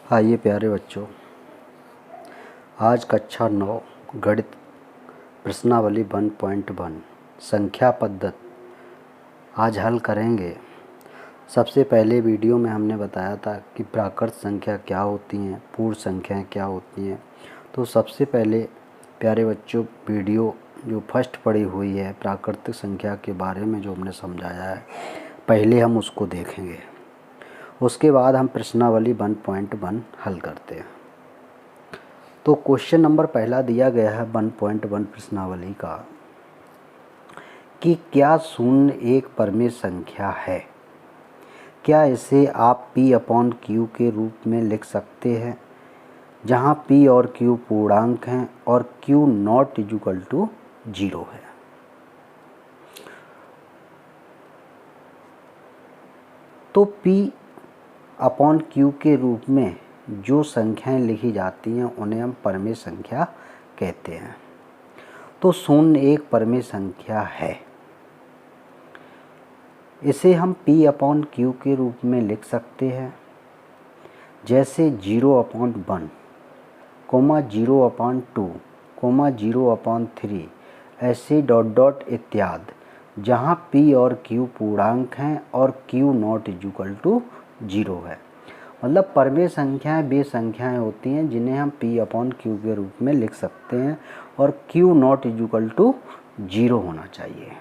आइए प्यारे बच्चों, आज कक्षा 9 गणित प्रश्नावली 1.1 संख्या पद्धति आज हल करेंगे। सबसे पहले वीडियो में हमने बताया था कि प्राकृत संख्या क्या होती हैं, पूर्ण संख्याएं क्या होती हैं। तो सबसे पहले प्यारे बच्चों, वीडियो जो फर्स्ट पड़ी हुई है प्राकृतिक संख्या के बारे में जो हमने समझाया है, पहले हम उसको देखेंगे। उसके बाद हम प्रश्नावली 1.1 हल करते हैं। तो क्वेश्चन नंबर पहला दिया गया है 1.1 प्रश्नावली का कि क्या शून्य एक परमेय संख्या है? क्या इसे आप P/Q के रूप में लिख सकते हैं, जहां P और Q पूर्णांक हैं और Q नॉट इक्वल टू 0 है। तो P/Q के रूप में जो संख्याएं लिखी जाती हैं उन्हें हम परमेय संख्या कहते हैं। तो शून्य एक परमेय संख्या है। इसे हम P/Q के रूप में लिख सकते हैं, जैसे 0/1, 0/2, 0/3, ऐसे डॉट डॉट इत्यादि, जहाँ P और Q पूर्णांक हैं और Q नॉट इक्वल टू 0 है। मतलब परमेय संख्याएं वे संख्याएं होती हैं जिन्हें हम P/Q के रूप में लिख सकते हैं और Q नॉट इक्वल टू 0 होना चाहिए,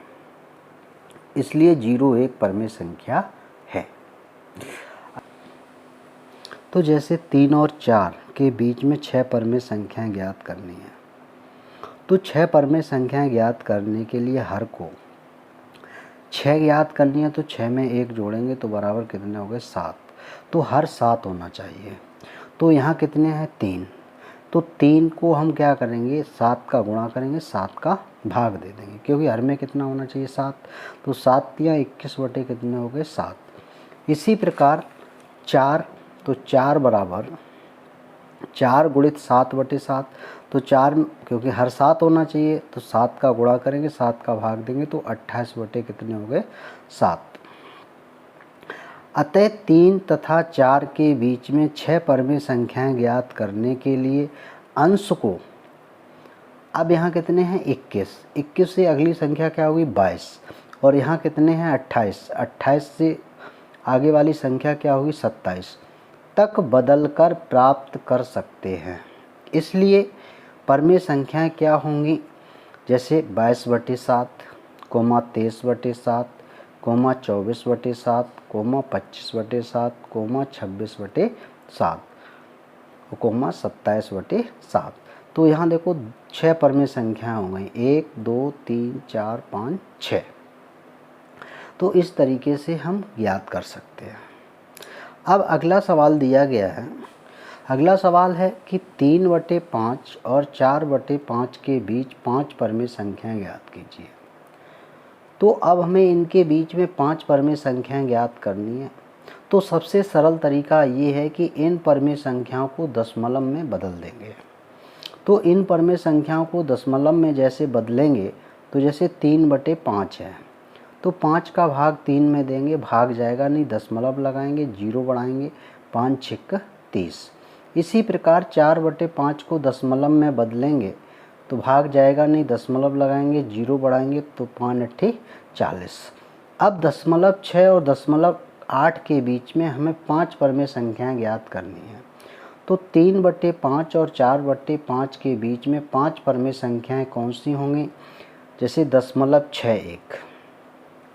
इसलिए 0 एक परमेय संख्या है। तो जैसे 3 और 4 के बीच में 6 परमेय संख्याएं ज्ञात करनी है। तो 6 परमेय संख्याएं ज्ञात करने के लिए हर को 6 ज्ञात करनी है, तो 6 में 1 जोड़ेंगे तो बराबर कितने हो गए? 7। तो हर 7 होना चाहिए। तो यहाँ कितने हैं? 3। तो 3 को हम क्या करेंगे? 7 का गुणा करेंगे, 7 का भाग दे देंगे, क्योंकि हर में कितना होना चाहिए? 7। तो 7 या 21 बटे कितने हो गए? 7। इसी प्रकार 4, तो 4 बराबर 4 गुणित 7 बटे 7। तो 4, क्योंकि हर 7 होना चाहिए, तो 7 का गुणा करेंगे, 7 का भाग देंगे, तो 28 बटे कितने हो गए? 7। अतः 3 तथा 4 के बीच में 6 परमेय संख्याएं ज्ञात करने के लिए अंश को, अब यहाँ कितने हैं? 21। 21 से अगली संख्या क्या होगी? 22। और यहाँ कितने हैं? 28। 28 से आगे वाली संख्या क्या होगी? 27 तक बदलकर प्राप्त कर सकते हैं। इसलिए परमेय संख्याएं क्या होंगी? जैसे 22 बटे 7, 23 बटे 7, 24 बटे 7, 25 बटे 7, 26 बटे 7, 27 बटे 7। तो यहाँ देखो 6 परमेय संख्याएं हो गई, 1, 2, 3, 4, 5, 6। तो इस तरीके से हम ज्ञात कर सकते हैं। अब अगला सवाल दिया गया है। अगला सवाल है कि 3 बटे 5 और 4 बटे 5 के बीच 5 परमेय संख्याएं ज्ञात कीजिए। तो अब हमें इनके बीच में 5 परमेय संख्याएं ज्ञात करनी है। तो सबसे सरल तरीका ये है कि इन परमेय संख्याओं को दशमलव में बदल देंगे। तो इन परमेय संख्याओं को दशमलव में जैसे बदलेंगे, तो जैसे 3 बटे 5 है, तो 5 का भाग 3 में देंगे, भाग जाएगा नहीं, दशमलव लगाएंगे, 0 बढ़ाएंगे, 5 6 30। इसी प्रकार 4 बटे 5 को दशमलव में बदलेंगे तो भाग जाएगा नहीं, दशमलव लगाएंगे, 0 बढ़ाएंगे, तो 5 8 40। अब 0.6 और 0.8 के बीच में हमें 5 परमेय संख्याएं ज्ञात करनी है। तो 3 बटे 5 और 4 बटे 5 के बीच में 5 परमेय संख्याएं कौन सी होंगी? जैसे 0.61,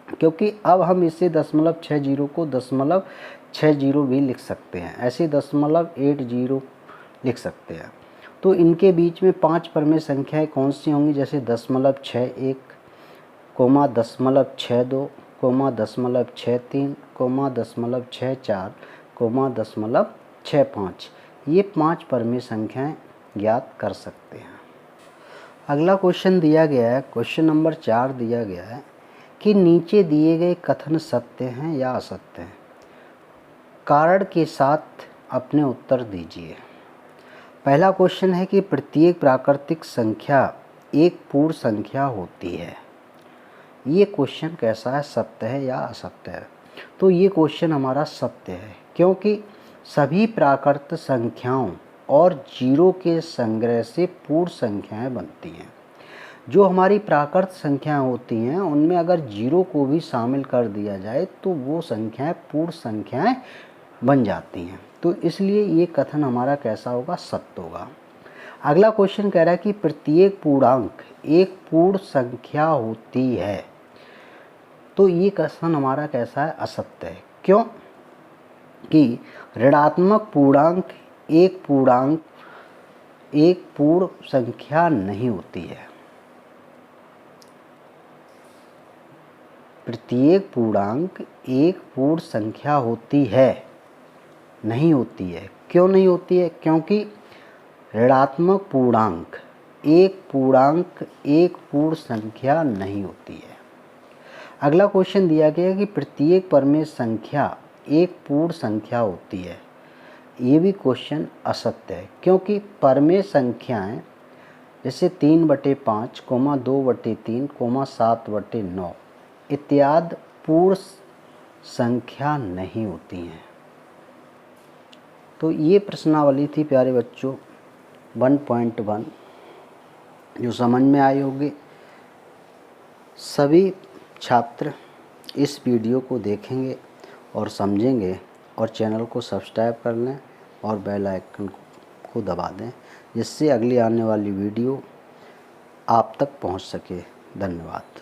क्योंकि अब हम इसे 0.60 को 0.60 भी लिख सकते हैं, ऐसे 0.80 लिख सकते हैं। तो इनके बीच में 5 परमेय संख्याएं कौन सी होंगी? जैसे 0.61, 0.62, 0.63, 0.64, 0.65। ये 5 परमेय संख्याएं ज्ञात कर सकते हैं। अगला क्वेश्चन दिया गया है, क्वेश्चन नंबर 4 दिया गया है कि नीचे दिए गए कथन सत्य हैं या असत्य हैं, कारण के साथ अपने उत्तर दीजिए। पहला क्वेश्चन है कि प्रत्येक प्राकृतिक संख्या एक पूर्ण संख्या होती है। ये क्वेश्चन कैसा है? सत्य है या असत्य है? तो ये क्वेश्चन हमारा सत्य है, क्योंकि सभी प्राकृत संख्याओं और जीरो के संग्रह से पूर्ण संख्याएं बनती हैं। जो हमारी प्राकृत संख्याएं होती हैं उनमें अगर जीरो को भी शामिल कर दिया जाए तो वो संख्याएं पूर्ण संख्याएं बन जाती हैं। तो इसलिए ये कथन हमारा कैसा होगा, सत्य होगा। अगला क्वेश्चन कह रहा है कि प्रत्येक पूर्णांक एक पूर्ण संख्या होती है। तो ये कथन हमारा कैसा है, असत्य है। क्यों कि ऋणात्मक पूर्णांक एक पूर्ण संख्या नहीं होती है। प्रत्येक पूर्णांक एक पूर्ण संख्या होती है, नहीं होती है। क्यों नहीं होती है? क्योंकि ऋणात्मक पूर्णांक एक पूर्ण संख्या नहीं होती है। अगला क्वेश्चन दिया गया है कि प्रत्येक परमेय संख्या एक पूर्ण संख्या होती है। ये भी क्वेश्चन असत्य है, क्योंकि परमेय संख्याएं जैसे 3/5, 2/3, 7/9 इत्यादि पूर्ण संख्या नहीं होती हैं। तो ये प्रश्नावली थी प्यारे बच्चों 1.1 जो समझ में आई होगी। सभी छात्र इस वीडियो को देखेंगे और समझेंगे और चैनल को सब्सक्राइब कर लें और बेल आइकन को दबा दें, जिससे अगली आने वाली वीडियो आप तक पहुंच सके। धन्यवाद।